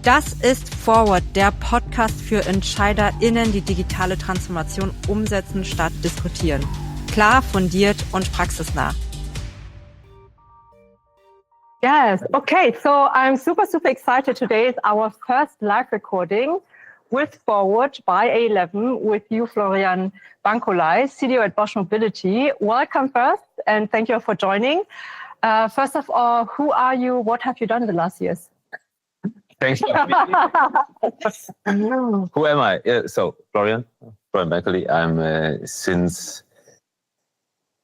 Das ist Forward, der Podcast für EntscheiderInnen, die digitale Transformation umsetzen statt diskutieren. Klar, fundiert und praxisnah. Yes. Okay. So I'm super excited. Today is our first live recording with Forward by A11 with you, Florian Bankoley, CDO at Bosch Mobility. Welcome first, and thank you for joining. First of all, who are you? What have you done in the last years? Thanks. Who am I? So, Florian Bankoley. I'm since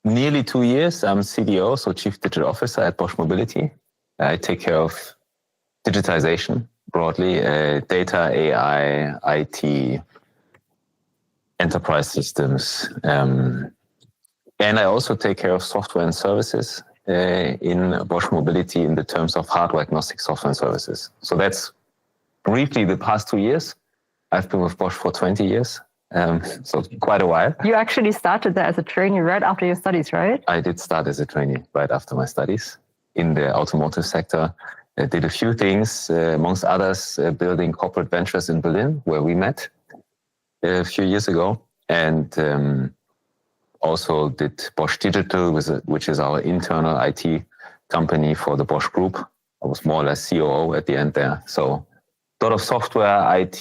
nearly 2 years, I'm CDO, so Chief Digital Officer at Bosch Mobility. I take care of digitization broadly, data, AI, IT, enterprise systems. And I also take care of software and services in Bosch Mobility in the terms of hardware agnostic software and services. So that's briefly the past 2 years. I've been with Bosch for 20 years, so quite a while. You actually started there as a trainee right after your studies, right? I did start as a trainee right after my studies in the automotive sector. I did a few things, amongst others, building corporate ventures in Berlin, where we met a few years ago, and also did Bosch Digital, which is our internal IT company for the Bosch Group. I was more or less COO at the end there. So a lot of software, IT,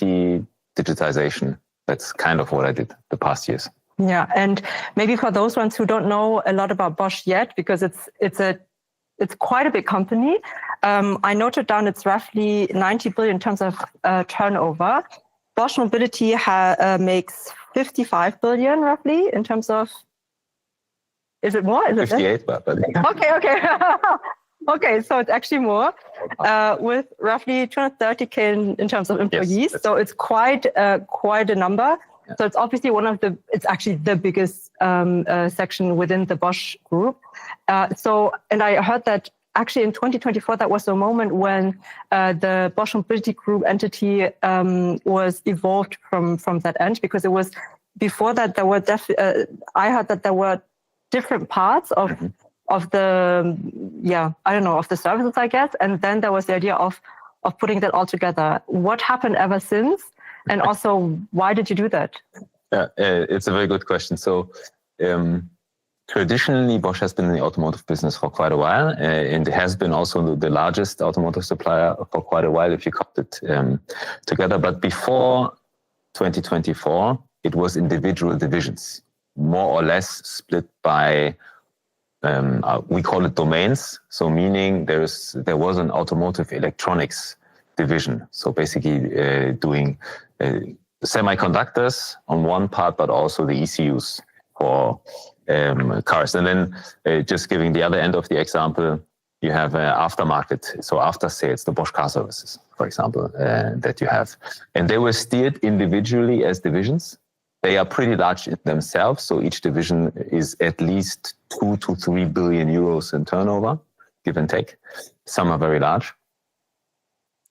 digitization. That's kind of what I did the past years. Yeah, and maybe for those ones who don't know a lot about Bosch yet, because it's quite a big company. I noted down it's roughly 90 billion in terms of turnover. Bosch Mobility makes 55 billion roughly in terms of. Is it more? Is 58, but okay. Okay, so it's actually more, with roughly 230K in terms of employees. Yes, so it's quite a number. Yeah. So it's obviously it's actually the biggest section within the Bosch group. And I heard that actually in 2024, that was the moment when the Bosch Mobility Group entity was evolved from that end, because it was before that there were I heard that there were different parts of the of the services, I guess, and then there was the idea of putting that all together. What happened ever since, and also why did you do that? Yeah, it's a very good question. So traditionally, Bosch has been in the automotive business for quite a while, and it has been also the largest automotive supplier for quite a while if you count it together. But before 2024, it was individual divisions, more or less split by, we call it domains. So meaning there was an automotive electronics division. So basically doing semiconductors on one part, but also the ECUs for cars. And then just giving the other end of the example, you have aftermarket, so after sales, the Bosch car services, for example, that you have. And they were steered individually as divisions. They are pretty large in themselves. So each division is at least 2 to 3 billion euros in turnover, give and take. Some are very large.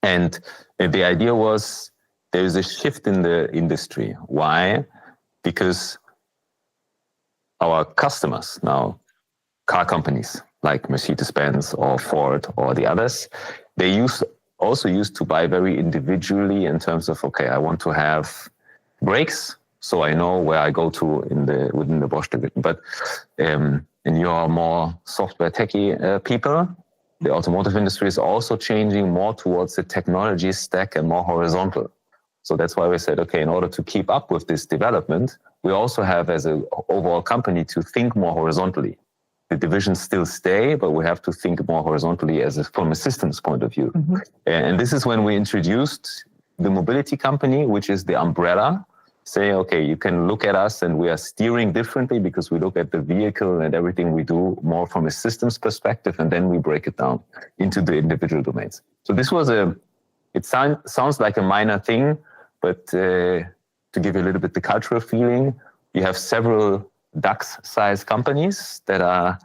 And the idea was there is a shift in the industry. Why? Because our customers now, car companies like Mercedes-Benz or Ford or the others, they also used to buy very individually in terms of, okay, I want to have brakes, so I know where I go to within the Bosch division. But and you are more software techie people. The automotive industry is also changing more towards the technology stack and more horizontal. So that's why we said, okay, in order to keep up with this development, we also have as an overall company to think more horizontally. The divisions still stay, but we have to think more horizontally from a systems point of view. Mm-hmm. And this is when we introduced the mobility company, which is the umbrella. Say, okay, you can look at us and we are steering differently because we look at the vehicle and everything we do more from a systems perspective, and then we break it down into the individual domains. So this was it sounds like a minor thing, but to give you a little bit the cultural feeling, you have several DAX-sized companies that are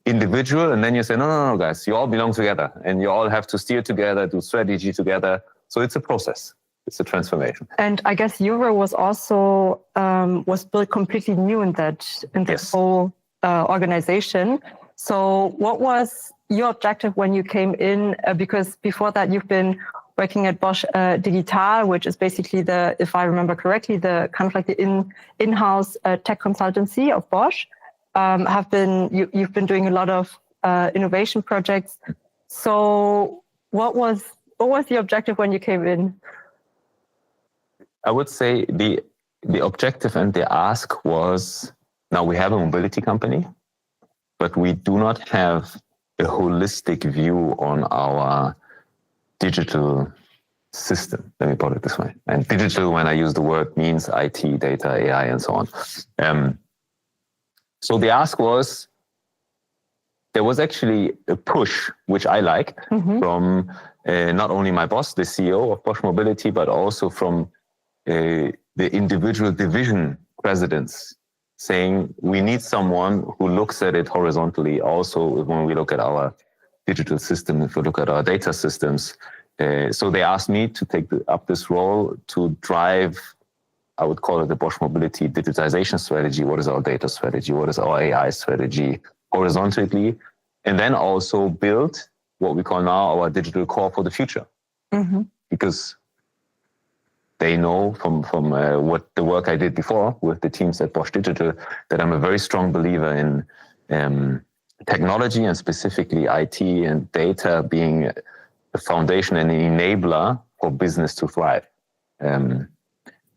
individual, and then you say, no, guys, you all belong together, and you all have to steer together, do strategy together. So it's a process. It's a transformation. And I guess Euro was also was built completely new in this yes. whole organization. So what was your objective when you came in? Because before that, you've been working at Bosch Digital, which is basically if I remember correctly, the kind of like the in-house tech consultancy of Bosch. You've been doing a lot of innovation projects. So what was the objective when you came in? I would say the objective and the ask was, now we have a mobility company, but we do not have a holistic view on our digital system. Let me put it this way. And digital, when I use the word, means IT, data, AI, and so on. So the ask was, there was actually a push, which I liked, from not only my boss, the CEO of Bosch Mobility, but also from the individual division presidents, saying we need someone who looks at it horizontally. Also, when we look at our digital system, if we look at our data systems. So they asked me to take up this role to drive, I would call it the Bosch Mobility digitization strategy. What is our data strategy? What is our AI strategy horizontally? And then also build what we call now our digital core for the future. Because they know from what the work I did before with the teams at Bosch Digital, that I'm a very strong believer in technology, and specifically IT and data being a foundation and an enabler for business to thrive. And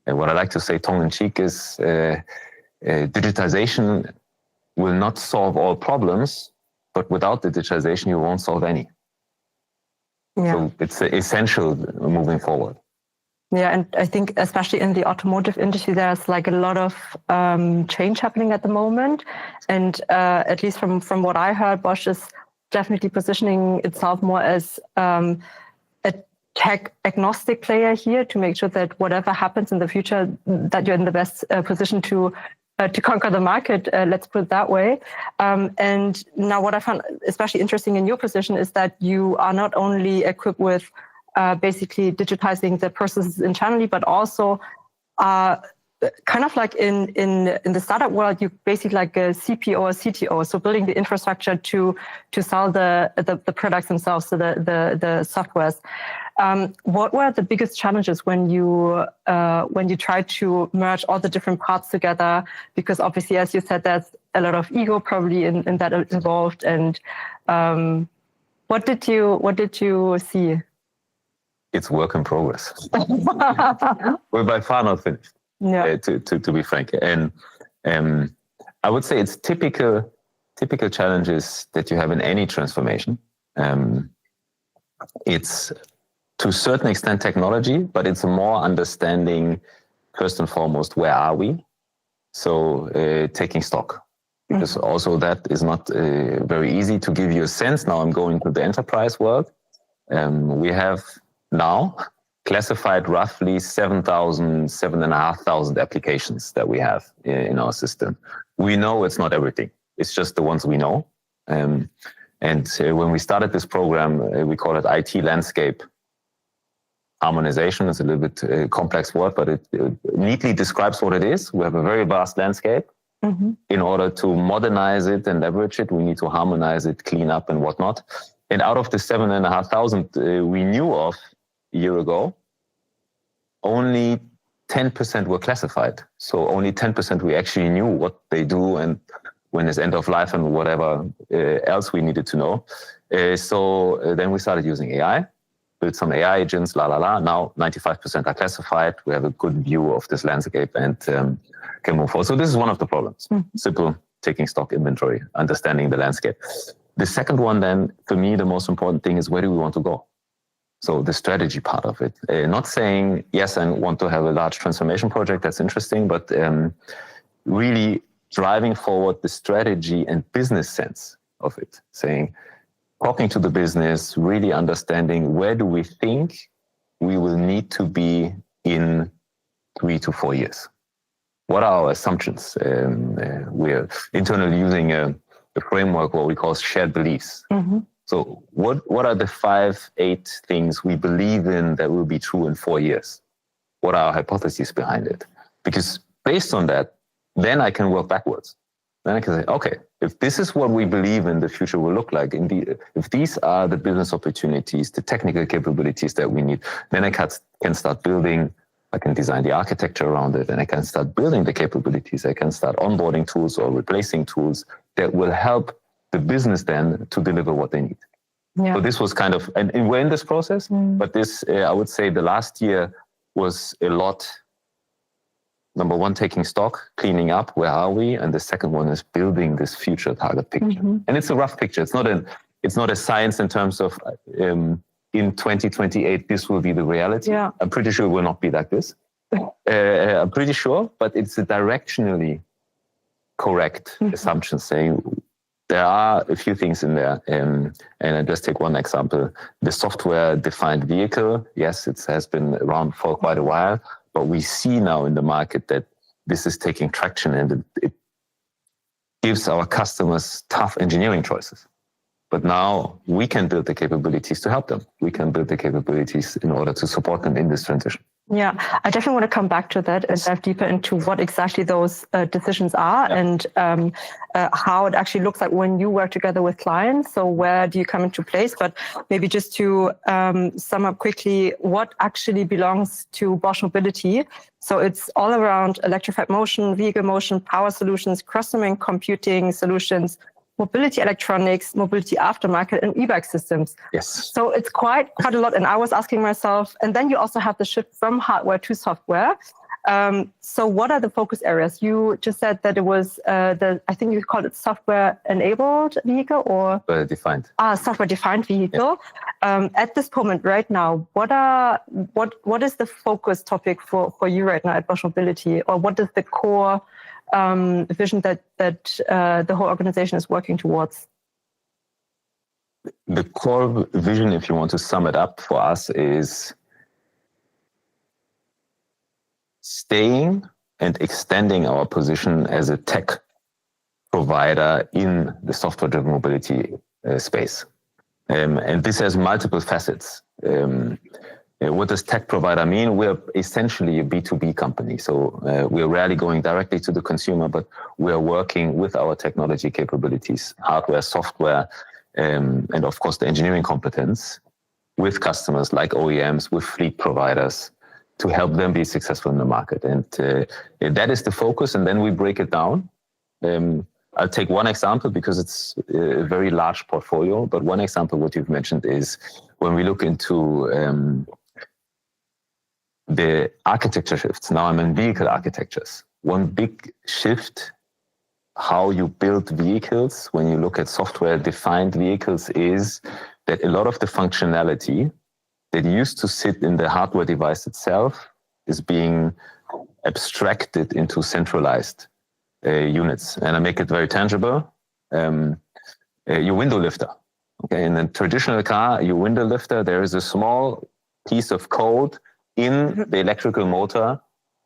what I like to say tongue-in-cheek is digitization will not solve all problems, but without the digitization, you won't solve any. Yeah. So it's essential moving forward. Yeah, and I think especially in the automotive industry, there's like a lot of change happening at the moment. And at least from what I heard, Bosch is definitely positioning itself more as a tech agnostic player here to make sure that whatever happens in the future, that you're in the best position to conquer the market, let's put it that way. And now what I found especially interesting in your position is that you are not only equipped with basically digitizing the processes internally, but also kind of like in the startup world, you basically like a CPO or CTO, so building the infrastructure to sell the products themselves, so the softwares. What were the biggest challenges when you tried to merge all the different parts together? Because obviously, as you said, there's a lot of ego probably in that involved. And what did you see? It's work in progress. We're by far not finished. Yeah. To be frank, and I would say it's typical challenges that you have in any transformation. It's to a certain extent technology, but it's more understanding first and foremost, where are we? So taking stock, because also that is not very easy to give you a sense. Now I'm going to the enterprise world. We have now classified roughly 7,500 applications that we have in our system. We know it's not everything. It's just the ones we know. And when we started this program, we call it IT landscape harmonization. It's a little bit complex word, but it neatly describes what it is. We have a very vast landscape. In order to modernize it and leverage it, we need to harmonize it, clean up and whatnot. And out of the 7,500 we knew of a year ago, only 10% were classified. So only 10% we actually knew what they do and when it's end of life and whatever else we needed to know. So then we started using AI, built some AI agents, Now 95% are classified. We have a good view of this landscape and can move forward. So this is one of the problems. Simple, taking stock inventory, understanding the landscape. The second one then, for me, the most important thing is where do we want to go? So the strategy part of it. Not saying, yes, I want to have a large transformation project, that's interesting, but really driving forward the strategy and business sense of it. Saying, talking to the business, really understanding where do we think we will need to be in 3 to 4 years? What are our assumptions? We're internally using a framework, what we call shared beliefs. So what are the 5-8 things we believe in that will be true in 4 years? What are our hypotheses behind it? Because based on that, then I can work backwards. then I can say, okay, if this is what we believe in the future will look like, if these are the business opportunities, the technical capabilities that we need, then I can start building. I can design the architecture around it, and I can start building the capabilities. I can start onboarding tools or replacing tools that will help the business then to deliver what they need. Yeah. So this was kind of, and we're in this process, but this, I would say the last year was a lot, number one, taking stock, cleaning up, where are we? And the second one is building this future target picture. And it's a rough picture. It's not a science in terms of, in 2028, this will be the reality. Yeah. I'm pretty sure it will not be like this. I'm pretty sure, but it's a directionally correct assumption, saying there are a few things in there. And I just take one example. The software-defined vehicle, yes, it has been around for quite a while, but we see now in the market that this is taking traction, and it gives our customers tough engineering choices. But now we can build the capabilities to help them. We can build the capabilities in order to support them in this transition. Yeah, I definitely want to come back to that and dive deeper into what exactly those decisions are and how it actually looks like when you work together with clients. So where do you come into place? But maybe just to sum up quickly, what actually belongs to Bosch Mobility? So it's all around electrified motion, vehicle motion, power solutions, cross-domain computing solutions, mobility electronics, mobility aftermarket, and e-bike systems. Yes. So it's quite a lot. And I was asking myself, and then you also have the shift from hardware to software. So what are the focus areas? You just said that it was I think you called it software-enabled vehicle or? Software-defined. Software-defined vehicle. Yeah. At this moment right now, what is the focus topic for you right now at Bosch Mobility? Or what is the core vision that the whole organization is working towards? The core vision, if you want to sum it up for us, is staying and extending our position as a tech provider in the software-driven mobility space. And this has multiple facets. What does tech provider mean? We're essentially a B2B company. So we're rarely going directly to the consumer, but we're working with our technology capabilities, hardware, software, and of course the engineering competence with customers like OEMs, with fleet providers, to help them be successful in the market. And that is the focus. And then we break it down. I'll take one example because it's a very large portfolio. But one example, what you've mentioned, is when we look into the architecture shifts. Now I'm in vehicle architectures. One big shift, how you build vehicles when you look at software-defined vehicles, is that a lot of the functionality that used to sit in the hardware device itself is being abstracted into centralized units. And I make it very tangible. Your window lifter. Okay, in a traditional car, your window lifter, there is a small piece of code in the electrical motor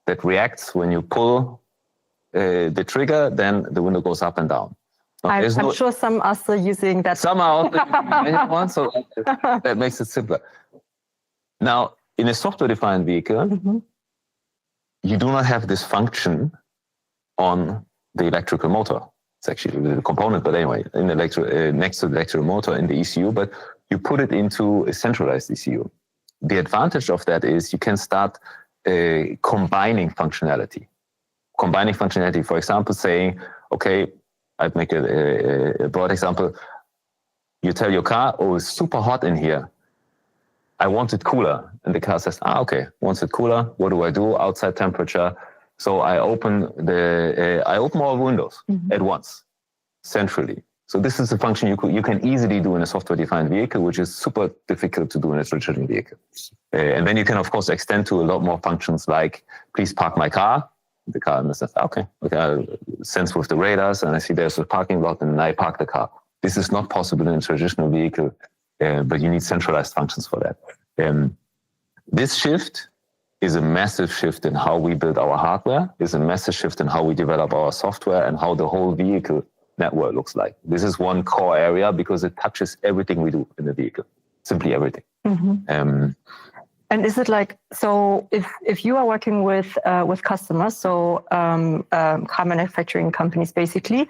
that reacts when you pull the trigger, then the window goes up and down. I'm sure some are still using that. Some are also, so that makes it simpler. Now, in a software-defined vehicle, you do not have this function on the electrical motor. It's actually a component, but anyway, in next to the electrical motor in the ECU, but you put it into a centralized ECU. The advantage of that is you can start combining functionality. Combining functionality, for example, saying, okay, I'd make a broad example. You tell your car, oh, it's super hot in here. I want it cooler. And the car says, okay, wants it cooler. What do I do? Outside temperature. So I open all windows at once, centrally. So this is a function you can easily do in a software-defined vehicle, which is super difficult to do in a traditional vehicle. And then you can, of course, extend to a lot more functions like, please park my car. The car understands, okay, I sense with the radars, and I see there's a parking lot, and I park the car. This is not possible in a traditional vehicle, but you need centralized functions for that. This shift is a massive shift in how we build our hardware, is a massive shift in how we develop our software and how the whole vehicle network looks like. This is one core area because it touches everything we do in the vehicle, simply everything. And is it like, so if you are working with customers, so car manufacturing companies basically,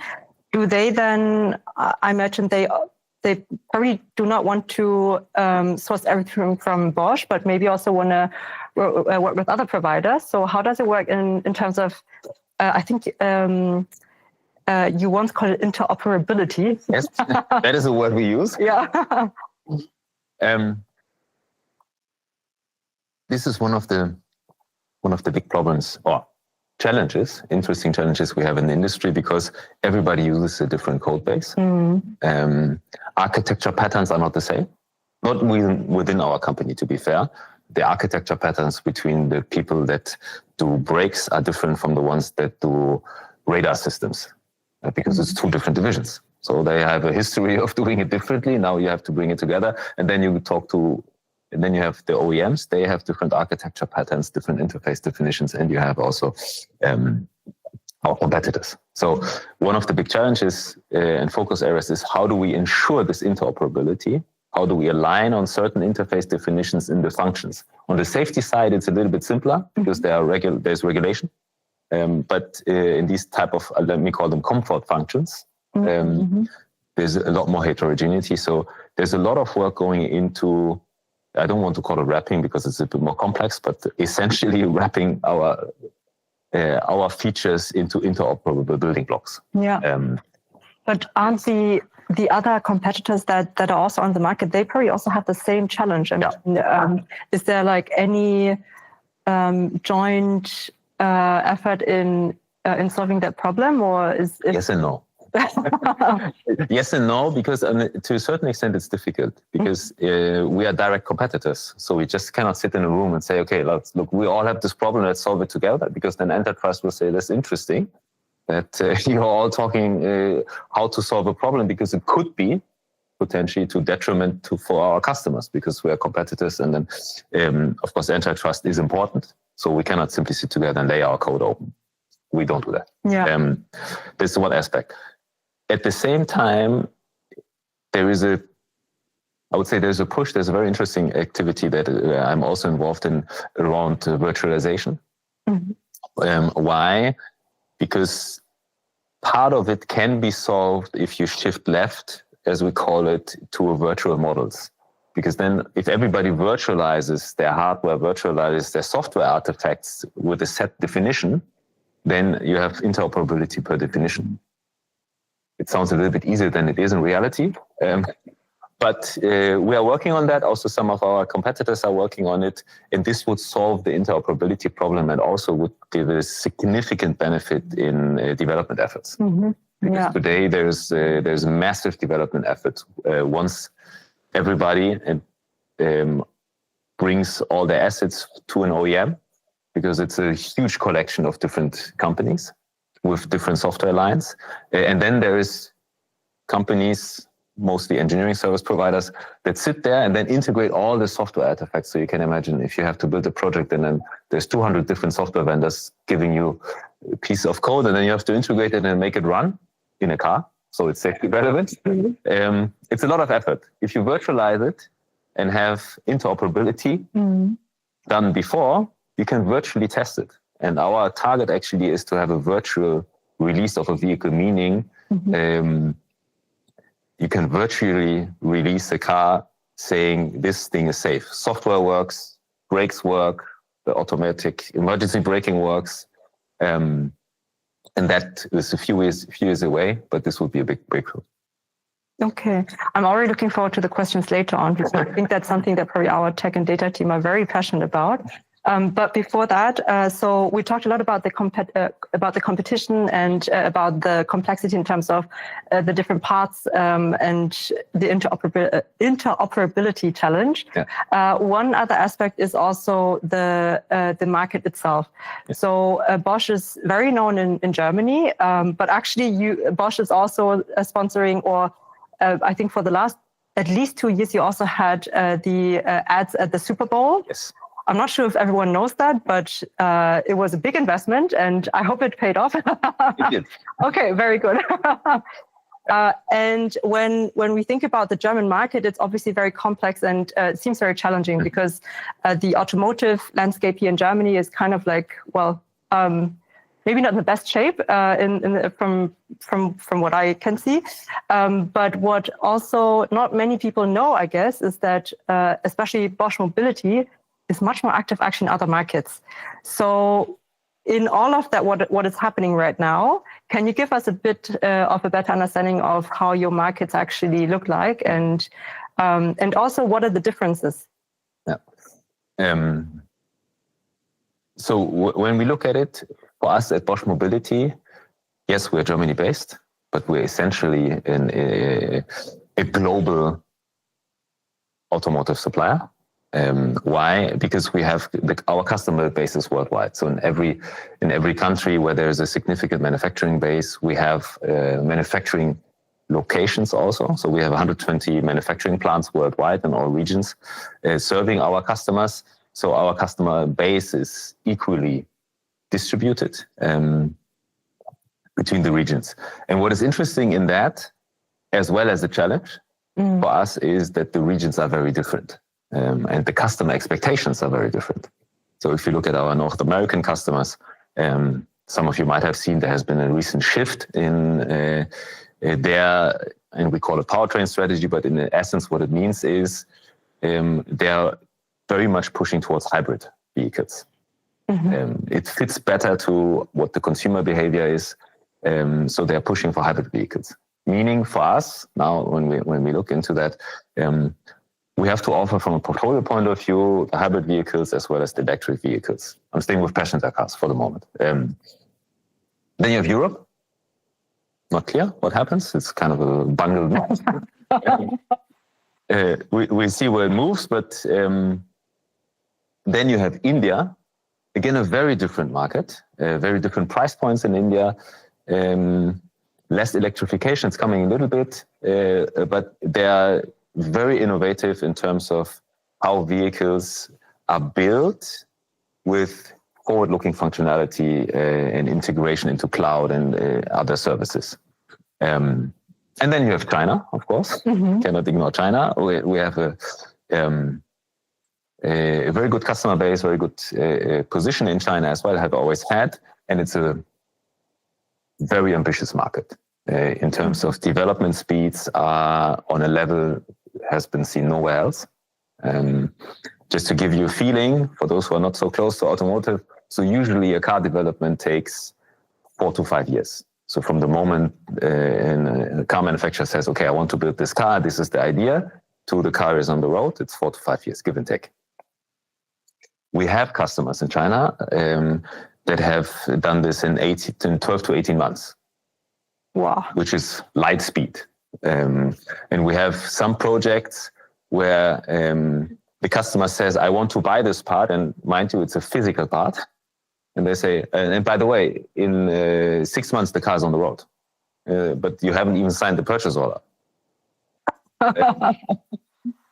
do they then, I imagine they probably do not want to source everything from Bosch, but maybe also want to work with other providers. So how does it work in terms of, I think you once called it interoperability. Yes, that is a word we use. Yeah. This is one of the big problems or challenges, interesting challenges we have in the industry, because everybody uses a different code base. Architecture patterns are not the same, not within our company, to be fair. The architecture patterns between the people that do brakes are different from the ones that do radar systems, because it's two different divisions. So they have a history of doing it differently. Now you have to bring it together, and then you talk to. And then you have the OEMs, they have different architecture patterns, different interface definitions, and you have also our competitors. So one of the big challenges and focus areas is how do we ensure this interoperability? How do we align on certain interface definitions in the functions? On the safety side, it's a little bit simpler because there's regulation. But in these type of, let me call them comfort functions, there's a lot more heterogeneity. So there's a lot of work going into, I don't want to call it wrapping because it's a bit more complex, but essentially wrapping our features into interoperable building blocks. Yeah. But aren't the other competitors that are also on the market, they probably also have the same challenge. I mean, is there like any joint effort in solving that problem, or is yes and no? Yes and no, because to a certain extent it's difficult because we are direct competitors. So we just cannot sit in a room and say, okay, look, we all have this problem, let's solve it together, because then antitrust will say, that's interesting that you're all talking how to solve a problem, because it could be potentially to detriment for our customers because we are competitors. And then, of course, antitrust is important. So we cannot simply sit together and lay our code open. We don't do that. Yeah. This is one aspect. At the same time, there's a push, there's a very interesting activity that I'm also involved in around virtualization. Why? Because part of it can be solved if you shift left, as we call it, to a virtual models. Because then if everybody virtualizes their hardware, virtualizes their software artifacts with a set definition, then you have interoperability per definition. It sounds a little bit easier than it is in reality. But we are working on that. Also, some of our competitors are working on it. And this would solve the interoperability problem and also would give a significant benefit in development efforts. Because today there's massive development efforts. Once everybody brings all their assets to an OEM, because it's a huge collection of different companies with different software lines. And then there is companies, mostly engineering service providers, that sit there and then integrate all the software artifacts. So you can imagine if you have to build a project and then there's 200 different software vendors giving you a piece of code, and then you have to integrate it and make it run in a car. So it's safety relevant. It's a lot of effort. If you virtualize it and have interoperability done before, you can virtually test it. And our target actually is to have a virtual release of a vehicle, meaning you can virtually release a car saying this thing is safe. Software works, brakes work, the automatic emergency braking works. And that is a few years away, but this will be a big breakthrough. Okay. I'm already looking forward to the questions later on, because I think that's something that probably our tech and data team are very passionate about. But before that, so we talked a lot about the competition and about the complexity in terms of the different parts and the interoperability challenge. One other aspect is also the market itself. Yes. So Bosch is very known in Germany, but actually Bosch is also sponsoring, or I think for the last at least 2 years, you also had the ads at the Super Bowl. Yes. I'm not sure if everyone knows that, but it was a big investment, and I hope it paid off. It did. Okay, very good. And when we think about the German market, it's obviously very complex and it seems very challenging because the automotive landscape here in Germany is kind of like, well, maybe not in the best shape from what I can see. But what also not many people know, I guess, is that especially Bosch Mobility is much more active actually in other markets. So in all of that, what is happening right now, can you give us a bit of a better understanding of how your markets actually look like, and also what are the differences? Yeah. So when we look at it, for us at Bosch Mobility, yes, we're Germany-based, but we're essentially a global automotive supplier. Why? Because we have our customer base is worldwide. So in every country where there is a significant manufacturing base, we have manufacturing locations also. So we have 120 manufacturing plants worldwide in all regions, serving our customers. So our customer base is equally distributed between the regions. And what is interesting in that, as well as the challenge for us, is that the regions are very different. And the customer expectations are very different. So if you look at our North American customers, some of you might have seen there has been a recent shift in their, and we call it powertrain strategy, but in essence what it means is they are very much pushing towards hybrid vehicles. It fits better to what the consumer behavior is, so they're pushing for hybrid vehicles. Meaning for us, now when we look into that, we have to offer from a portfolio point of view the hybrid vehicles as well as the electric vehicles. I'm staying with passenger cars for the moment. Then you have Europe. Not clear what happens. It's kind of a bungled mess. We see where it moves, but then you have India. Again, a very different market, very different price points in India. Less electrification is coming a little bit, but they are very innovative in terms of how vehicles are built with forward-looking functionality and integration into cloud and other services. And then you have China, of course. Cannot ignore China. We have a very good customer base, very good position in China as well, have always had. And it's a very ambitious market in terms of development speeds are on a level has been seen nowhere else. Just to give you a feeling, for those who are not so close to automotive, so usually a car development takes 4 to 5 years. So from the moment a car manufacturer says, okay, I want to build this car, this is the idea, to the car is on the road, it's 4 to 5 years, give and take. We have customers in China that have done this in 12 to 18 months. Wow. Which is light speed. And we have some projects where the customer says, I want to buy this part, and mind you, it's a physical part. And they say, and by the way, in 6 months, the car is on the road. But you haven't even signed the purchase order.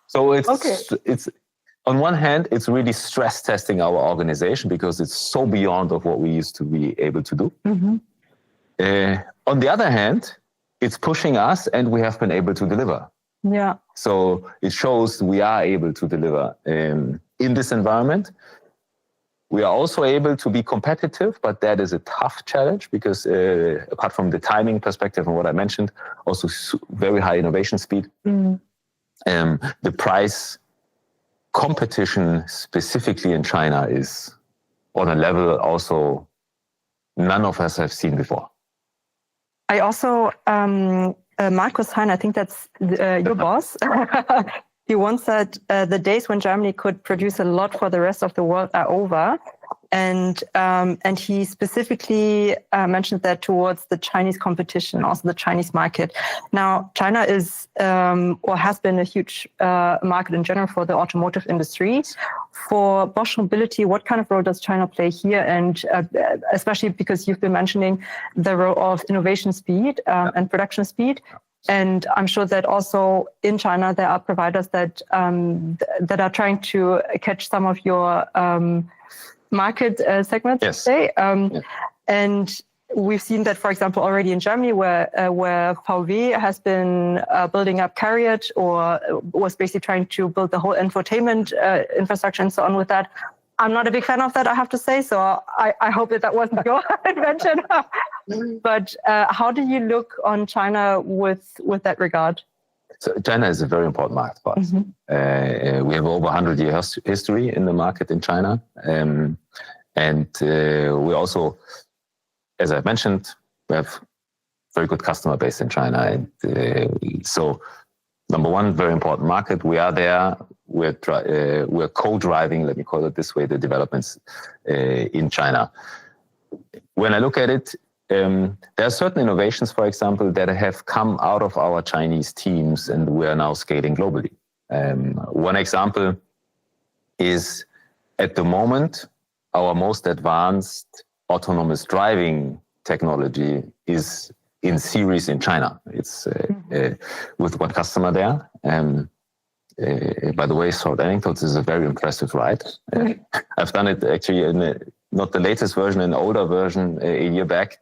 So it's on one hand, it's really stress testing our organization because it's so beyond of what we used to be able to do. On the other hand, it's pushing us and we have been able to deliver. Yeah. So it shows we are able to deliver in this environment. We are also able to be competitive, but that is a tough challenge because apart from the timing perspective and what I mentioned, also very high innovation speed. The price competition specifically in China is on a level also none of us have seen before. I also, Markus Hein, I think that's your boss. He once said the days when Germany could produce a lot for the rest of the world are over. And he specifically mentioned that towards the Chinese competition, also the Chinese market. Now, China is or has been a huge market in general for the automotive industry. For Bosch Mobility, what kind of role does China play here? And especially because you've been mentioning the role of innovation speed and production speed. And I'm sure that also in China, there are providers that that are trying to catch some of your market segments, yes. say. And we've seen that, for example, already in Germany, where VW has been building up Carriot, or was basically trying to build the whole infotainment infrastructure and so on with that. I'm not a big fan of that, I have to say. So I hope that wasn't your invention. But how do you look on China with that regard? So China is a very important market for us. Mm-hmm. We have over 100 years history in the market in China. And we also, as I mentioned, we have very good customer base in China. And so number one, very important market. We are there. We're co-driving, let me call it this way, the developments in China. When I look at it, there are certain innovations, for example, that have come out of our Chinese teams and we are now scaling globally. One example is, at the moment, our most advanced autonomous driving technology is in series in China. It's with one customer there. By the way, short anecdotes, is a very impressive ride. I've done it actually in not the latest version, an older version a year back.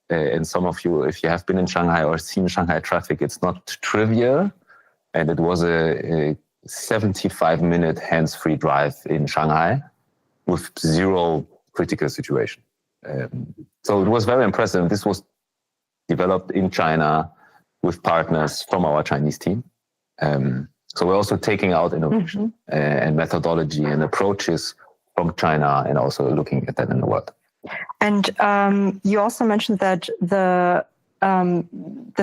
And some of you, if you have been in Shanghai or seen Shanghai traffic, it's not trivial. And it was a 75-minute hands-free drive in Shanghai with zero critical situation. So it was very impressive. This was developed in China with partners from our Chinese team. So we're also taking out innovation and methodology and approaches from China and also looking at that in the world. And you also mentioned that the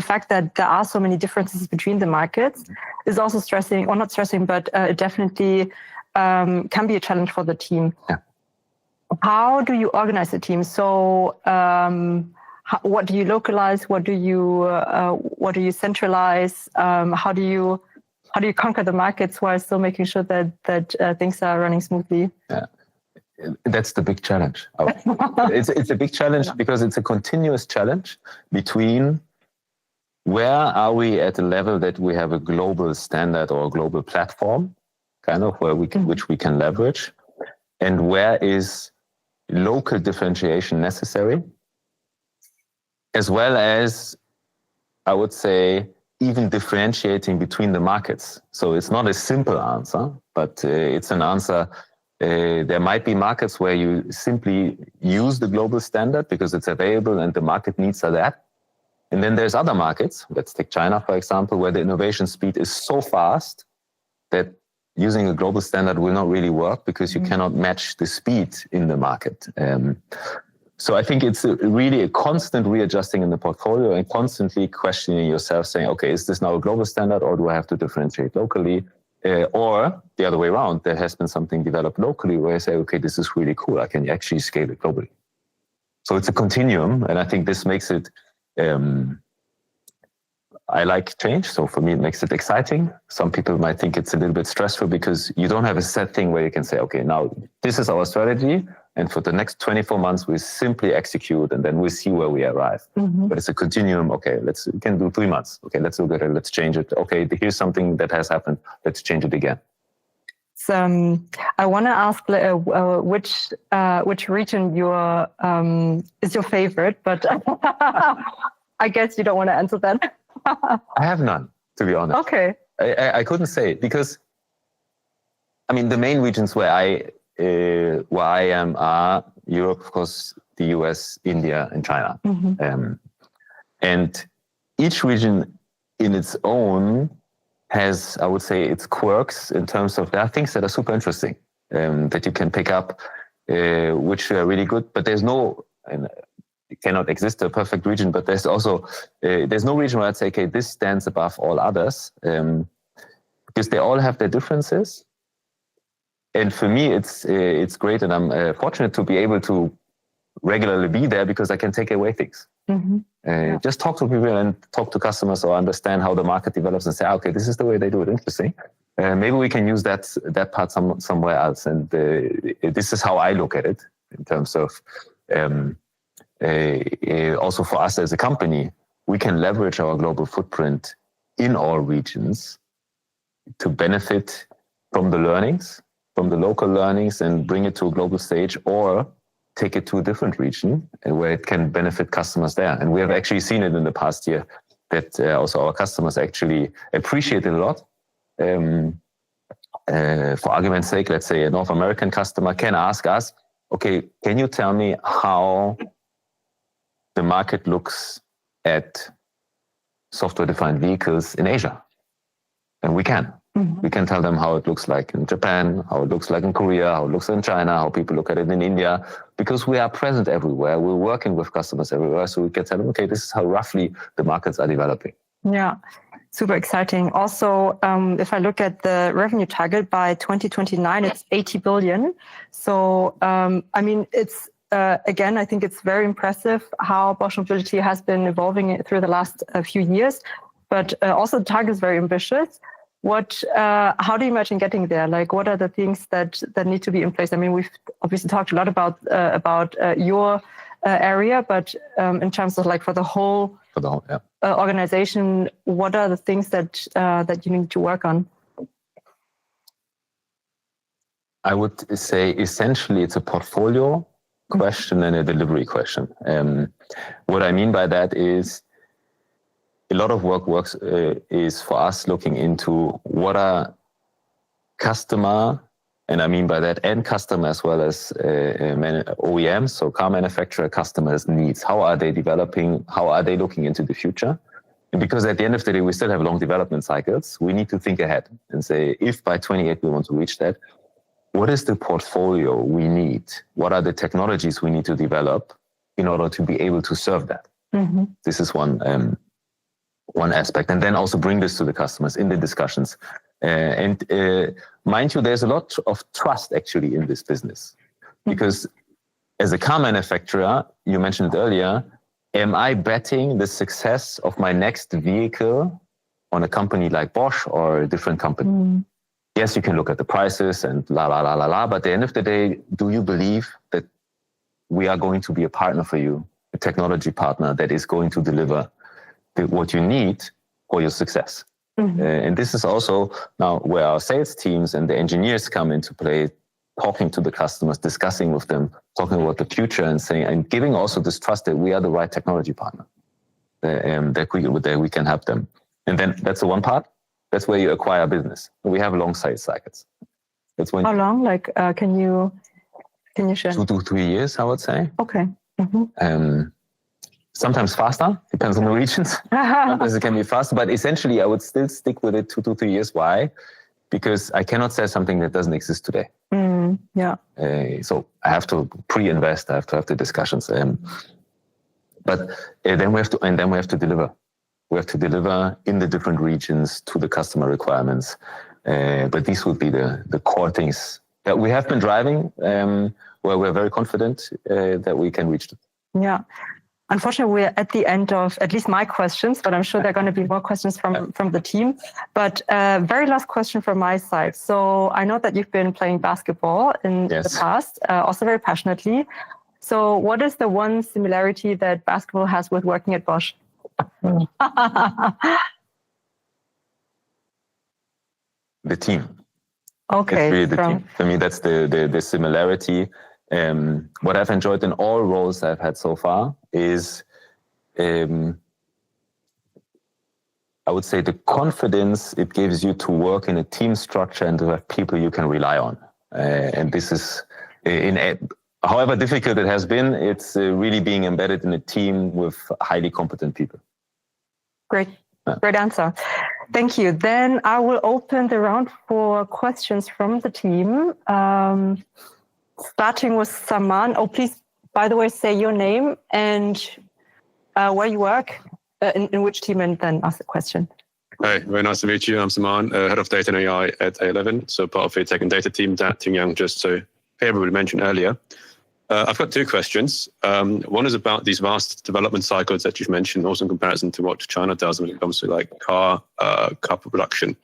fact that there are so many differences between the markets is also stressing, or not stressing, but it definitely can be a challenge for the team. Yeah. How do you organize the team? So what do you localize? What do you centralize? How do you conquer the markets while still making sure that things are running smoothly? Yeah. That's the big challenge. It's a big challenge because it's a continuous challenge between where are we at a level that we have a global standard or a global platform, kind of where we can, which we can leverage, and where is local differentiation necessary, as well as, I would say, even differentiating between the markets. So it's not a simple answer, but it's an answer. There might be markets where you simply use the global standard because it's available and the market needs are that. And then there's other markets, let's take China, for example, where the innovation speed is so fast that using a global standard will not really work because you cannot match the speed in the market. So I think it's really a constant readjusting in the portfolio and constantly questioning yourself, saying, okay, is this now a global standard or do I have to differentiate locally? Or the other way around, there has been something developed locally where I say, okay, this is really cool. I can actually scale it globally. So it's a continuum. And I think this makes it, I like change. So for me, it makes it exciting. Some people might think it's a little bit stressful because you don't have a set thing where you can say, okay, now this is our strategy. And for the next 24 months, we simply execute and then we see where we arrive. But it's a continuum. Okay, we can do 3 months. Okay, let's look at it. Let's change it. Okay, here's something that has happened. Let's change it again. So, I want to ask which region is your favorite, but I guess you don't want to answer that. I have none, to be honest. Okay. I couldn't say because, I mean, the main regions where I am are Europe, of course, the US, India, and China. And each region in its own has, I would say, its quirks in terms of there are things that are super interesting that you can pick up, which are really good. But there's no, and it cannot exist a perfect region, but there's also, there's no region where I'd say, okay, this stands above all others because they all have their differences. And for me, it's great, and I'm fortunate to be able to regularly be there because I can take away things. Just talk to people and talk to customers or understand how the market develops and say, okay, this is the way they do it. Interesting. Maybe we can use that part somewhere else. And this is how I look at it in terms of also for us as a company, we can leverage our global footprint in all regions to benefit from the learnings, from the local learnings and bring it to a global stage, or take it to a different region where it can benefit customers there. And we have actually seen it in the past year that also our customers actually appreciate it a lot. For argument's sake, let's say a North American customer can ask us, okay, can you tell me how the market looks at software-defined vehicles in Asia? And we can. Mm-hmm. We can tell them how it looks like in Japan, how it looks like in Korea, how it looks in China, how people look at it in India, because we are present everywhere. We're working with customers everywhere. So we can tell them, okay, this is how roughly the markets are developing. Yeah, super exciting. Also, if I look at the revenue target by 2029, it's 80 billion. So, I mean, it's, again, I think it's very impressive how Bosch Mobility has been evolving through the last few years, but also the target is very ambitious. How do you imagine getting there? Like, what are the things that need to be in place? I mean, we've obviously talked a lot about your area, but in terms of like for the whole organization, what are the things that you need to work on? I would say essentially it's a portfolio question and a delivery question. What I mean by that is a lot of work is for us looking into what are customer, and I mean by that end customer as well as OEMs, so car manufacturer customers' needs. How are they developing? How are they looking into the future? And because at the end of the day, we still have long development cycles, we need to think ahead and say, if by 28 we want to reach that, what is the portfolio we need? What are the technologies we need to develop in order to be able to serve that? Mm-hmm. This is one aspect, and then also bring this to the customers in the discussions. And mind you, there's a lot of trust actually in this business, because as a car manufacturer, you mentioned it earlier, am I betting the success of my next vehicle on a company like Bosch or a different company? Mm. Yes, you can look at the prices and but at the end of the day, do you believe that we are going to be a partner for you, a technology partner that is going to deliver what you need for your success? Mm-hmm. And this is also now where our sales teams and the engineers come into play, talking to the customers, discussing with them, talking about the future and saying, and giving also this trust that we are the right technology partner, that we can help them. And then that's the one part. That's where you acquire business. We have long sales cycles. That's when. How long? Like, can you share? 2 to 3 years, I would say. Okay. Mm-hmm. Sometimes faster, depends on the regions. Sometimes it can be faster, but essentially I would still stick with it 2 to 3 years. Why? Because I cannot sell something that doesn't exist today. So I have to pre-invest. I have to have the discussions. But then we have to deliver. We have to deliver in the different regions to the customer requirements. But these would be the core things that we have been driving, where we're very confident that we can reach them. Yeah. Unfortunately, we're at the end of at least my questions, but I'm sure there are going to be more questions from the team. But very last question from my side. So I know that you've been playing basketball in the past, also very passionately. So what is the one similarity that basketball has with working at Bosch? The team. Okay. It's really the team. For me, that's the similarity. What I've enjoyed in all roles I've had so far is, I would say, the confidence it gives you to work in a team structure and to have people you can rely on. And this is, however difficult it has been, it's really being embedded in a team with highly competent people. Great. Great answer. Thank you. Then I will open the round for questions from the team. Starting with Saman. Oh, please, by the way, say your name and where you work, in which team, and then ask the question. Hi, very nice to meet you. I'm Saman, Head of Data and AI at A11, so part of the tech and data team that Thuy-Ngan just favorably mentioned earlier. I've got 2 questions. One is about these vast development cycles that you've mentioned, also in comparison to what China does when it comes to like car production.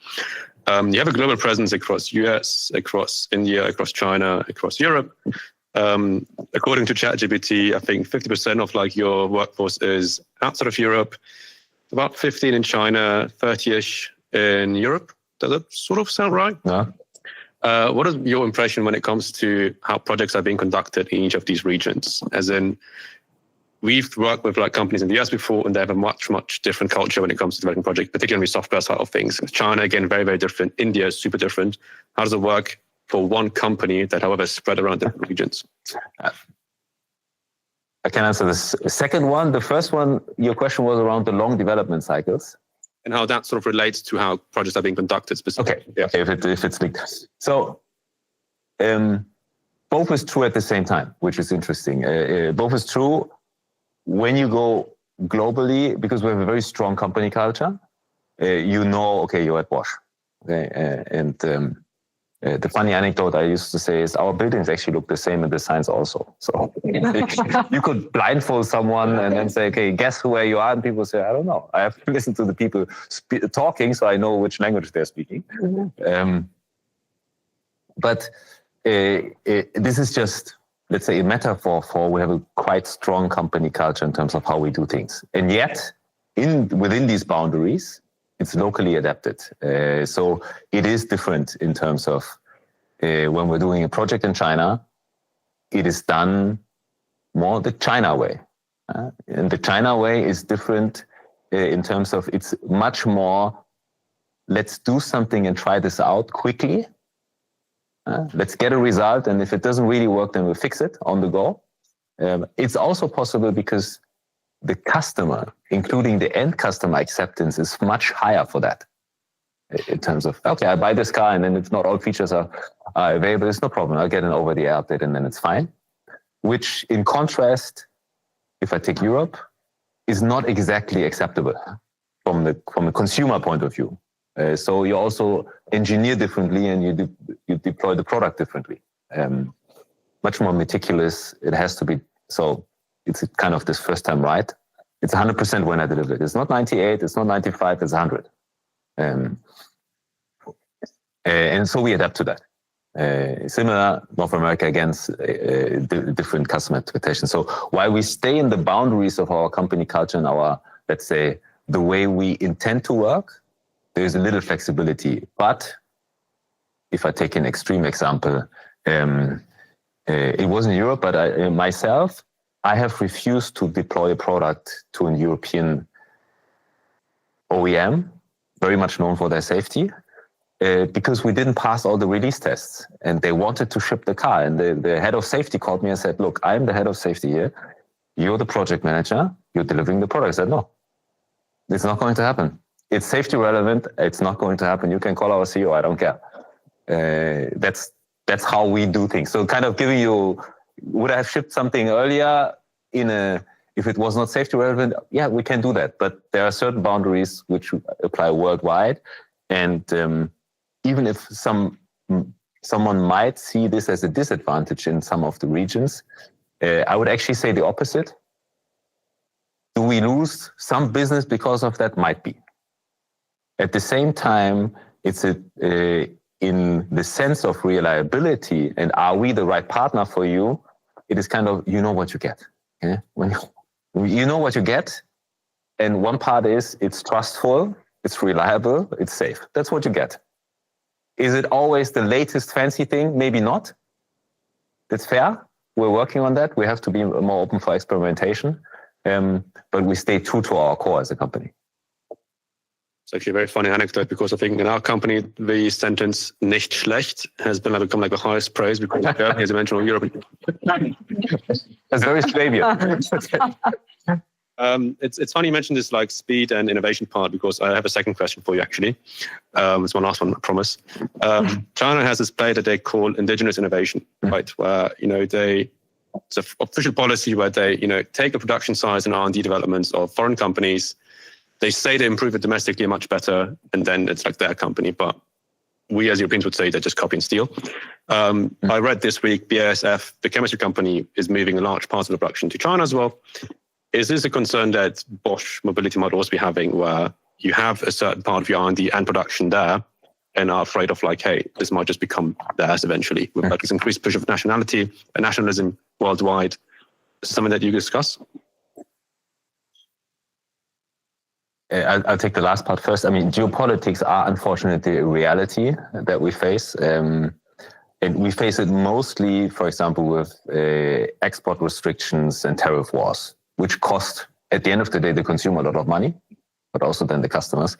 You have a global presence across US, across India, across China, across Europe. According to ChatGPT, I think 50% of like your workforce is outside of Europe, about 15 in China, 30-ish in Europe. Does that sort of sound right? Yeah. What is your impression when it comes to how projects are being conducted in each of these regions? As in, we've worked with like companies in the US before, and they have a much, much different culture when it comes to developing projects, particularly software side of things. China, again, very, very different. India is super different. How does it work for one company that, however, is spread around different regions? I can answer this second one. The first one, your question was around the long development cycles. And how that sort of relates to how projects are being conducted specifically. Okay, yeah. If it's linked. So both is true at the same time, which is interesting. Both is true when you go globally, because we have a very strong company culture. Okay, you're at Bosch. Okay, the funny anecdote I used to say is our buildings actually look the same in the signs also. So you could blindfold someone and then say, okay, guess where you are? And people say, I don't know. I have to listen to the people talking so I know which language they're speaking. But this is just, let's say, a metaphor for we have a quite strong company culture in terms of how we do things. And yet, within these boundaries, it's locally adapted. So it is different in terms of when we're doing a project in China, it is done more the China way. And the China way is different in terms of it's much more, let's do something and try this out quickly. Let's get a result. And if it doesn't really work, then we'll fix it on the go. It's also possible because the customer, including the end customer acceptance, is much higher for that. In terms of, okay, I buy this car and then if not all features are available, it's no problem. I'll get an over-the-air update and then it's fine. Which in contrast, if I take Europe, is not exactly acceptable from a consumer point of view. So you also engineer differently and you deploy the product differently. Much more meticulous. It has to be, so it's kind of this first time right. It's 100% when I deliver it. It's not 98, it's not 95, it's 100. And so we adapt to that. Similar, North America against different customer expectations. So while we stay in the boundaries of our company culture and our, let's say, the way we intend to work, there's a little flexibility. But if I take an extreme example, it wasn't Europe, but I have refused to deploy a product to an European OEM, very much known for their safety, because we didn't pass all the release tests and they wanted to ship the car. And the head of safety called me and said, look, I'm the head of safety here. You're the project manager. You're delivering the product. I said, no, it's not going to happen. It's safety relevant. It's not going to happen. You can call our CEO. I don't care. That's how we do things. So kind of giving you, would I have shipped something earlier if it was not safety relevant? Yeah, we can do that. But there are certain boundaries which apply worldwide. And even if someone might see this as a disadvantage in some of the regions, I would actually say the opposite. Do we lose some business because of that? Might be. At the same time, it's in the sense of reliability and are we the right partner for you? It is kind of, you know what you get. Yeah? When you know what you get, and one part is it's trustful, it's reliable, it's safe. That's what you get. Is it always the latest fancy thing? Maybe not. That's fair. We're working on that. We have to be more open for experimentation, but we stay true to our core as a company. It's actually a very funny anecdote because I think in our company, the sentence "nicht schlecht" has become like the highest praise because of Germany, as I mentioned, or Europe. That's very Scandinavian. It's funny you mentioned this like speed and innovation part because I have a second question for you actually. It's my last one, I promise. China has this play that they call indigenous innovation, right? Where it's an official policy where they take the production size and R&D developments of foreign companies. They say they improve it domestically much better, and then it's like their company. But we as Europeans would say they just copy and steal. I read this week BASF, the chemistry company, is moving a large part of the production to China as well. Is this a concern that Bosch Mobility might also be having, where you have a certain part of your R&D and production there, and are afraid of like, hey, this might just become theirs eventually with like this increased push of nationality and nationalism worldwide? Is this something that you discuss? I'll take the last part first. I mean, geopolitics are unfortunately a reality that we face. And we face it mostly, for example, with export restrictions and tariff wars, which cost, at the end of the day, the consumer a lot of money, but also then the customers.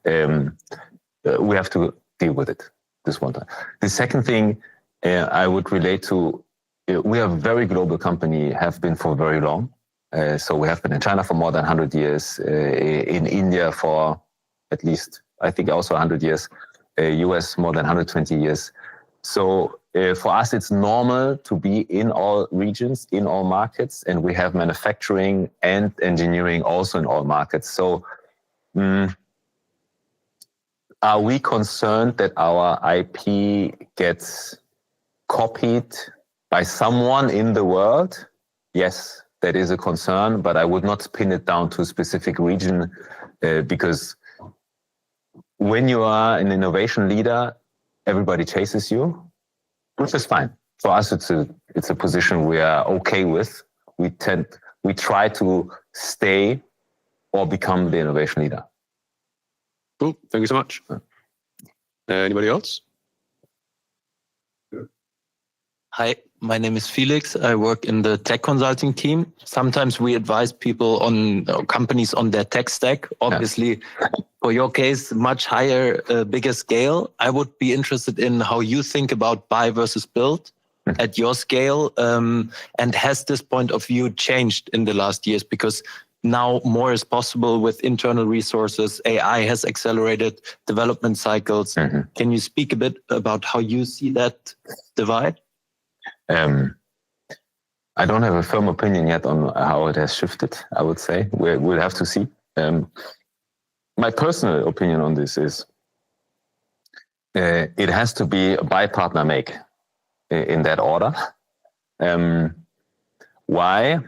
We have to deal with it this one time. The second thing I would relate to, we are a very global company, have been for very long. So we have been in China for more than 100 years, in India for at least, I think also 100 years, US more than 120 years. So for us, it's normal to be in all regions, in all markets, and we have manufacturing and engineering also in all markets. So are we concerned that our IP gets copied by someone in the world? Yes, that is a concern, but I would not pin it down to a specific region because when you are an innovation leader, everybody chases you, which is fine. For us, it's a position we are okay with. We try to stay or become the innovation leader. Cool. Thank you so much. Anybody else? Hi, my name is Felix. I work in the tech consulting team. Sometimes we advise people on companies on their tech stack. Obviously, for your case, much higher, bigger scale. I would be interested in how you think about buy versus build at your scale. And has this point of view changed in the last years? Because now more is possible with internal resources. AI has accelerated development cycles. Can you speak a bit about how you see that divide? I don't have a firm opinion yet on how it has shifted, I would say. We'll have to see. My personal opinion on this is it has to be buy, partner, make in that order. Why?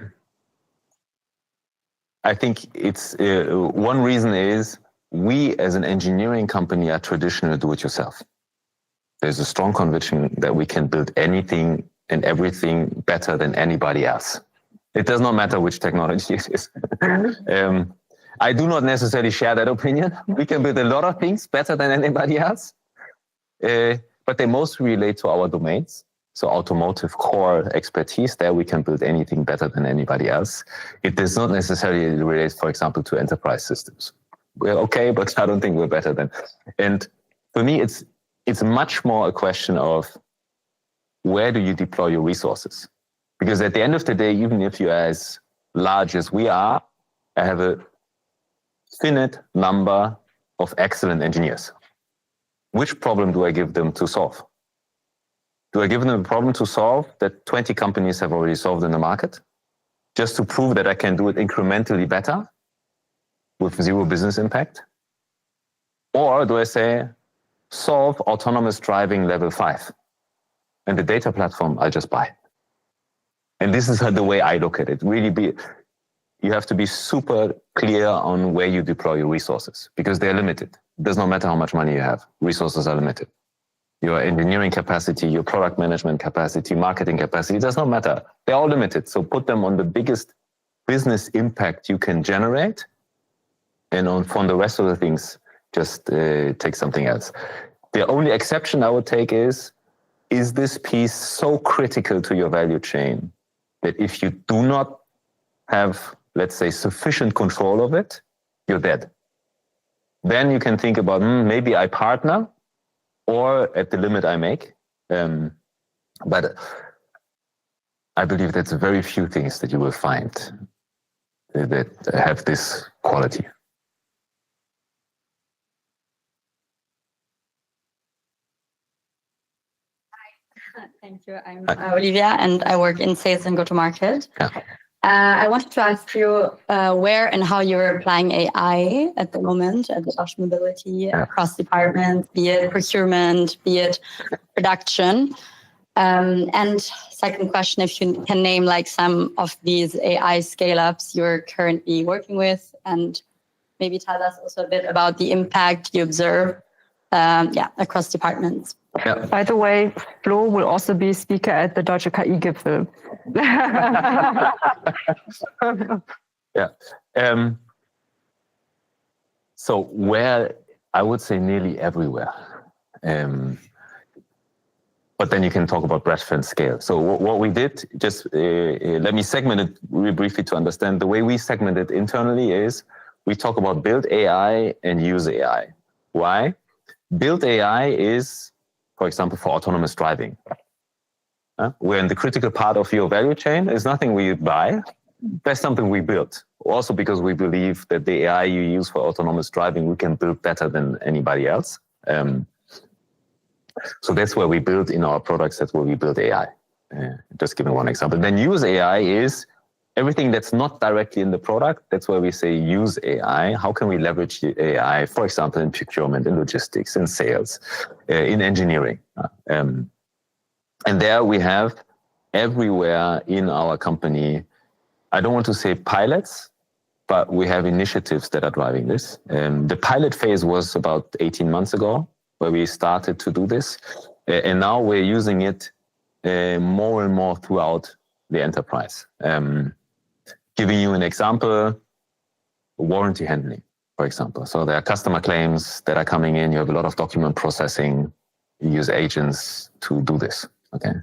I think it's one reason is we as an engineering company are traditional do-it-yourself. There's a strong conviction that we can build anything and everything better than anybody else. It does not matter which technology it is. I do not necessarily share that opinion. We can build a lot of things better than anybody else, but they mostly relate to our domains. So automotive core expertise, there we can build anything better than anybody else. It does not necessarily relate, for example, to enterprise systems. We're okay, but I don't think we're better than. And for me, it's much more a question of where do you deploy your resources? Because at the end of the day, even if you're as large as we are, I have a finite number of excellent engineers. Which problem do I give them to solve? Do I give them a problem to solve that 20 companies have already solved in the market just to prove that I can do it incrementally better with zero business impact? Or do I say, solve autonomous driving level 5 and the data platform I'll just buy? And this is the way I look at it. Really you have to be super clear on where you deploy your resources because they're limited. It does not matter how much money you have. Resources are limited. Your engineering capacity, your product management capacity, marketing capacity, it does not matter. They're all limited. So put them on the biggest business impact you can generate. And from the rest of the things, just take something else. The only exception I would take is this piece so critical to your value chain that if you do not have, let's say, sufficient control of it, you're dead. Then you can think about, maybe I partner, or at the limit I make. But I believe that's very few things that you will find that have this quality. Thank you. I'm Olivia, and I work in sales and go-to-market. Yeah. I wanted to ask you where and how you're applying AI at the moment at the Bosch Mobility across departments, be it procurement, be it production. And second question, if you can name like some of these AI scale-ups you're currently working with, and maybe tell us also a bit about the impact you observe across departments. Yeah. By the way, Flo will also be speaker at the Deutsche KI-Gipfel. Yeah. So where I would say nearly everywhere. On But then you can talk about breadth and scale. So what we did, just let me segment it really briefly to understand. The way we segment it internally is we talk about build AI and use AI. Why? Build AI is, for example, for autonomous driving. Where in the critical part of your value chain is nothing we buy, that's something we build. Also because we believe that the AI you use for autonomous driving, we can build better than anybody else. So that's where we build in our products, that's where we build AI. Just giving one example. Then use AI is everything that's not directly in the product. That's where we say use AI. How can we leverage the AI, for example, in procurement, in logistics, in sales, in engineering? And there we have everywhere in our company, I don't want to say pilots, but we have initiatives that are driving this. The pilot phase was about 18 months ago, where we started to do this. And now we're using it more and more throughout the enterprise. Giving you an example, warranty handling, for example. So there are customer claims that are coming in. You have a lot of document processing. You use agents to do this. Okay.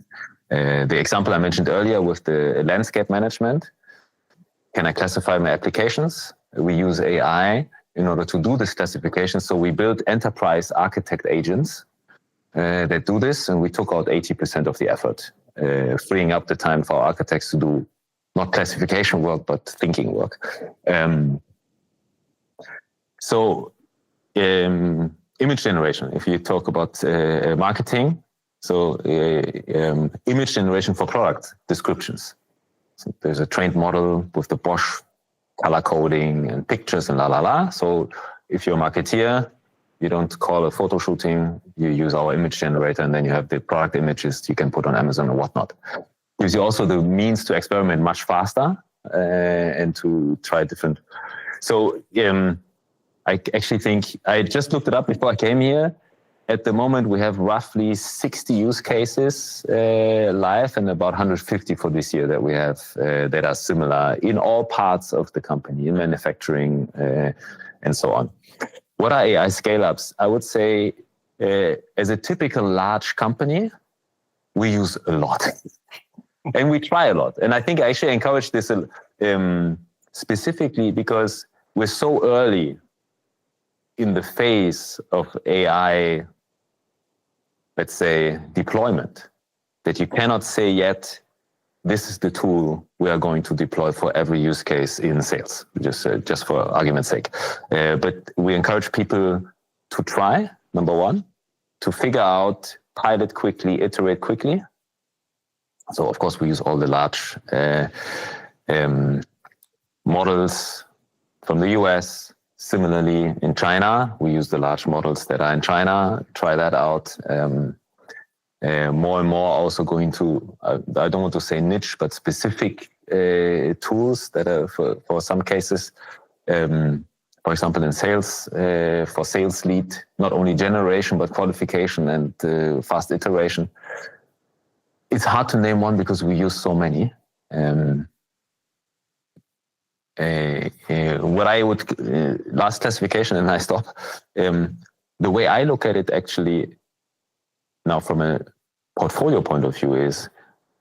The example I mentioned earlier with the landscape management. Can I classify my applications? We use AI in order to do this classification. So we built enterprise architect agents that do this, and we took out 80% of the effort, freeing up the time for our architects to do not classification work, but thinking work. Image generation, if you talk about marketing, so image generation for product descriptions. So there's a trained model with the Bosch color coding and pictures and So if you're a marketeer, you don't call a photo shooting, you use our image generator, and then you have the product images you can put on Amazon or whatnot. Gives you also the means to experiment much faster and to try different. So I actually think, I just looked it up before I came here. At the moment, we have roughly 60 use cases live and about 150 for this year that we have that are similar in all parts of the company, in manufacturing and so on. What are AI scale-ups? I would say as a typical large company, we use a lot and we try a lot. And I think I actually encourage this specifically because we're so early in the phase of AI, let's say, deployment, that you cannot say yet, this is the tool we are going to deploy for every use case in sales, just for argument's sake. But we encourage people to try, number one, to figure out, pilot quickly, iterate quickly. So, of course, we use all the large models from the US. Similarly, in China, we use the large models that are in China, try that out. More and more also going to, I don't want to say niche, but specific tools that are for some cases. For example, in sales, for sales lead, not only generation, but qualification and fast iteration. It's hard to name one because we use so many. What I would, last classification and I stop, the way I look at it actually now from a portfolio point of view is,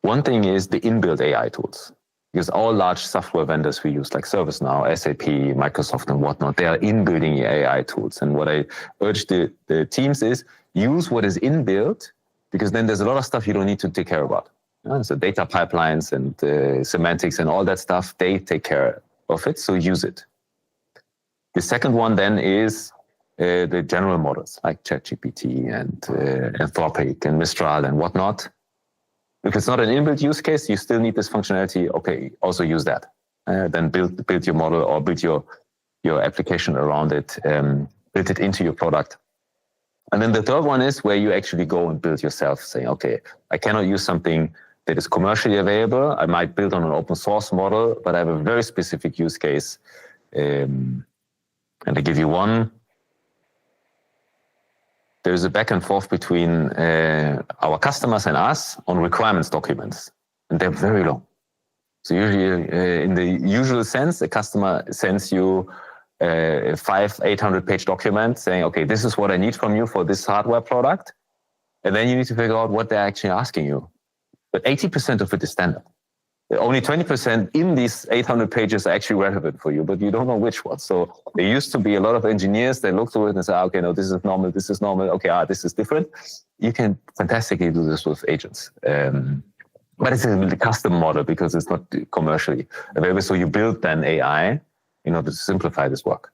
one thing is the inbuilt AI tools. Because all large software vendors we use like ServiceNow, SAP, Microsoft and whatnot, they are inbuilding AI tools. And what I urge the teams is use what is inbuilt, because then there's a lot of stuff you don't need to take care about. So data pipelines and semantics and all that stuff, they take care of it, so use it. The second one then is the general models like ChatGPT and Anthropic and Mistral and whatnot. If it's not an inbuilt use case, you still need this functionality. Okay, also use that. Then build your model or build your application around it, build it into your product. And then the third one is where you actually go and build yourself, saying, okay, I cannot use something that is commercially available. I might build on an open source model, but I have a very specific use case. And to give you one, there's a back and forth between our customers and us on requirements documents, and they're very long. So usually, in the usual sense, the customer sends you a 500-800 page document saying, okay, this is what I need from you for this hardware product. And then you need to figure out what they're actually asking you. But 80% of it is standard. Only 20% in these 800 pages are actually relevant for you, but you don't know which ones. So there used to be a lot of engineers, they look through it and say, okay, no, this is normal, this is normal, okay, this is different. You can fantastically do this with agents. But it's a custom model because it's not commercially available. So you build then AI in order to simplify this work.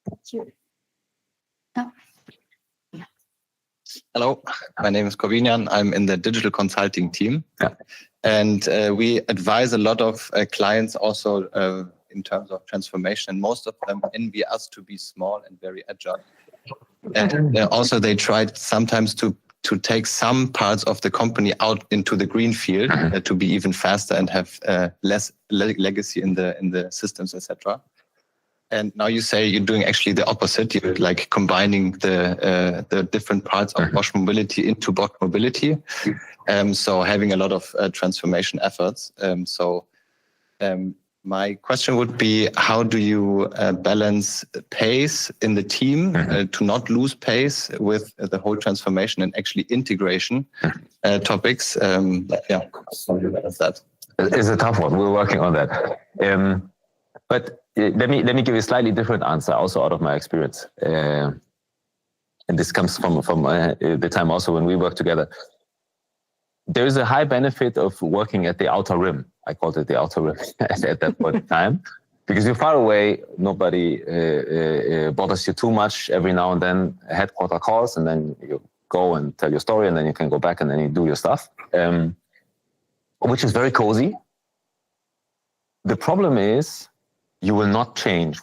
Thank you. Oh. Hello, my name is Thuy-Ngan. I'm in the digital consulting team. Yeah. And we advise a lot of clients also in terms of transformation. And most of them envy us to be small and very agile. And also they tried sometimes to take some parts of the company out into the green field to be even faster and have less legacy in the systems, etc. And now you say you're doing actually the opposite. You're like combining the different parts of Bosch Mobility into Bosch Mobility. So having a lot of transformation efforts. My question would be, how do you balance pace in the team to not lose pace with the whole transformation and actually integration topics? Yeah, that's that. It's a tough one. We're working on that. But let me give you a slightly different answer, also out of my experience. And this comes from the time also when we worked together. There is a high benefit of working at the outer rim. I called it the outer rim at that point in time, because you're far away. Nobody bothers you too much. Every now and then, a headquarter calls, and then you go and tell your story, and then you can go back and then you do your stuff, which is very cozy. The problem is you will not change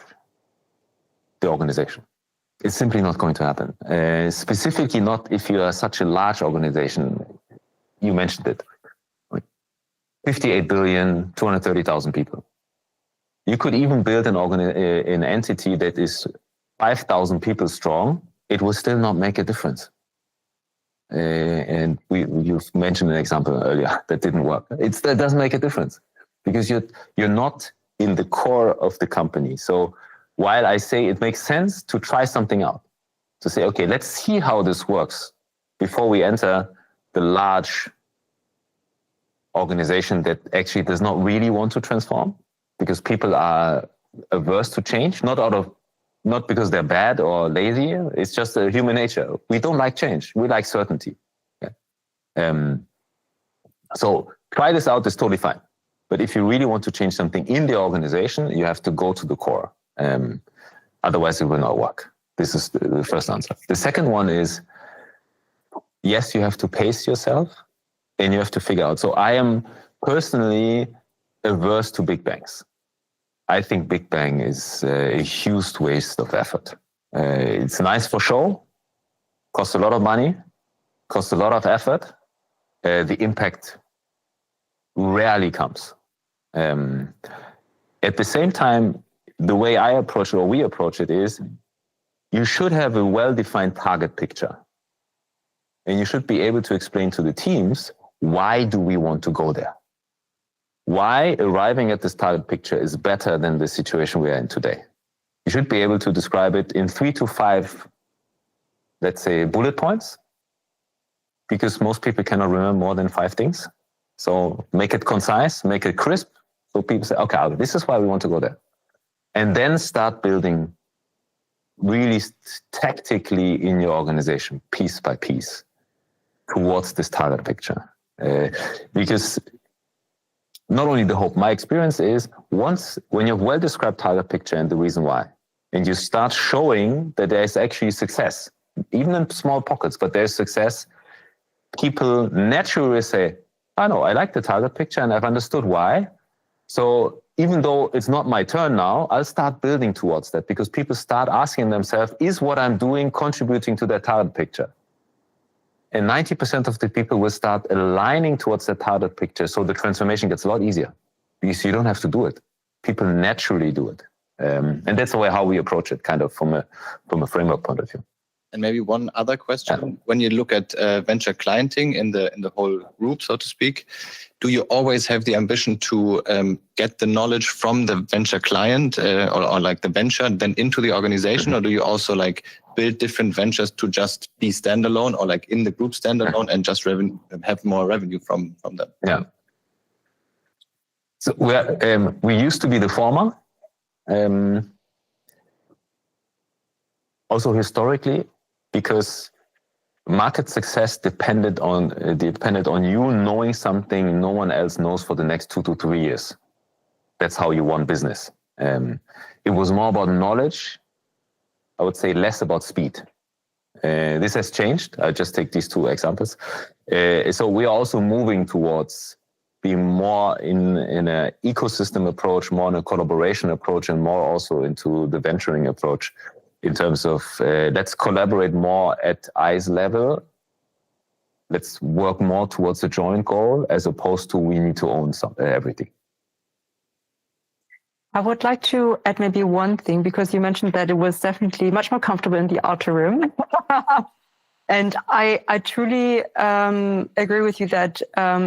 the organization. It's simply not going to happen. Specifically not if you are such a large organization. You mentioned it. 58 billion, 230,000 people. You could even build an entity that is 5,000 people strong. It will still not make a difference. And you've mentioned an example earlier that didn't work. That doesn't make a difference because you're not in the core of the company. So while I say it makes sense to try something out, to say, okay, let's see how this works before we enter the large organization that actually does not really want to transform, because people are averse to change, not because they're bad or lazy. It's just a human nature. We don't like change. We like certainty. Okay? So try this out is totally fine. But if you really want to change something in the organization, you have to go to the core. Otherwise, it will not work. This is the first answer. The second one is, yes, you have to pace yourself and you have to figure out. So I am personally averse to big bangs. I think big bang is a huge waste of effort. It's nice for show, costs a lot of money, costs a lot of effort. The impact rarely comes. At the same time, the way I approach it, or we approach it, is you should have a well-defined target picture. And you should be able to explain to the teams, why do we want to go there? Why arriving at this target picture is better than the situation we are in today. You should be able to describe it in 3 to 5, let's say, bullet points, because most people cannot remember more than 5 things. So make it concise, make it crisp, so people say, okay, this is why we want to go there. And then start building really tactically in your organization, piece by piece, towards this target picture. Because not only the hope, my experience is when you have well-described target picture and the reason why, and you start showing that there's actually success, even in small pockets, but there's success, people naturally say, I know, I like the target picture and I've understood why. So even though it's not my turn now, I'll start building towards that, because people start asking themselves, is what I'm doing contributing to that target picture? And 90% of the people will start aligning towards that target picture. So the transformation gets a lot easier because you don't have to do it. People naturally do it. And that's the way how we approach it, kind of from a framework point of view. And maybe one other question. Yeah. When you look at venture clienting in the whole group, so to speak, do you always have the ambition to get the knowledge from the venture client or like the venture then into the organization? Or do you also like build different ventures to just be standalone or like in the group standalone and just have more revenue from them? Yeah. So we used to be the former. Also historically, because market success depended on you knowing something no one else knows for the next 2 to 3 years. That's how you won business. It was more about knowledge. I would say less about speed. This has changed. I'll just take these 2 examples. So we are also moving towards being more in an ecosystem approach, more in a collaboration approach, and more also into the venturing approach in terms of let's collaborate more at eyes level. Let's work more towards a joint goal as opposed to we need to own everything. I would like to add maybe one thing, because you mentioned that it was definitely much more comfortable in the outer room. And I truly agree with you that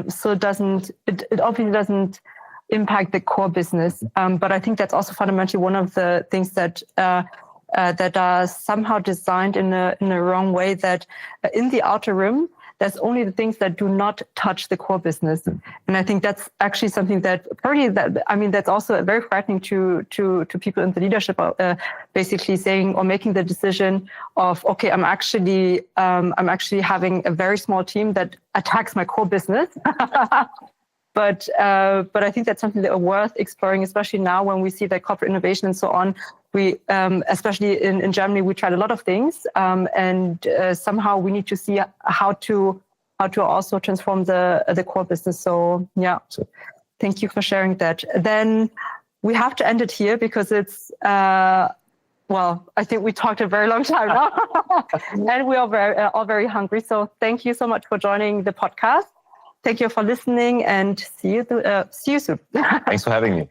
so it obviously doesn't impact the core business. But I think that's also fundamentally one of the things that are somehow designed in a wrong way, that in the outer room, there's only the things that do not touch the core business. And I think that's actually something that's also very frightening to people in the leadership, basically saying or making the decision of, okay, I'm actually having a very small team that attacks my core business. But I think that's something that are worth exploring, especially now when we see that corporate innovation and so on. We, especially in Germany, we tried a lot of things, and somehow we need to see how to also transform the core business. So yeah, thank you for sharing that. Then we have to end it here because it's I think we talked a very long time now, and we are all very hungry. So thank you so much for joining the podcast. Thank you for listening, and see you soon. Thanks for having me.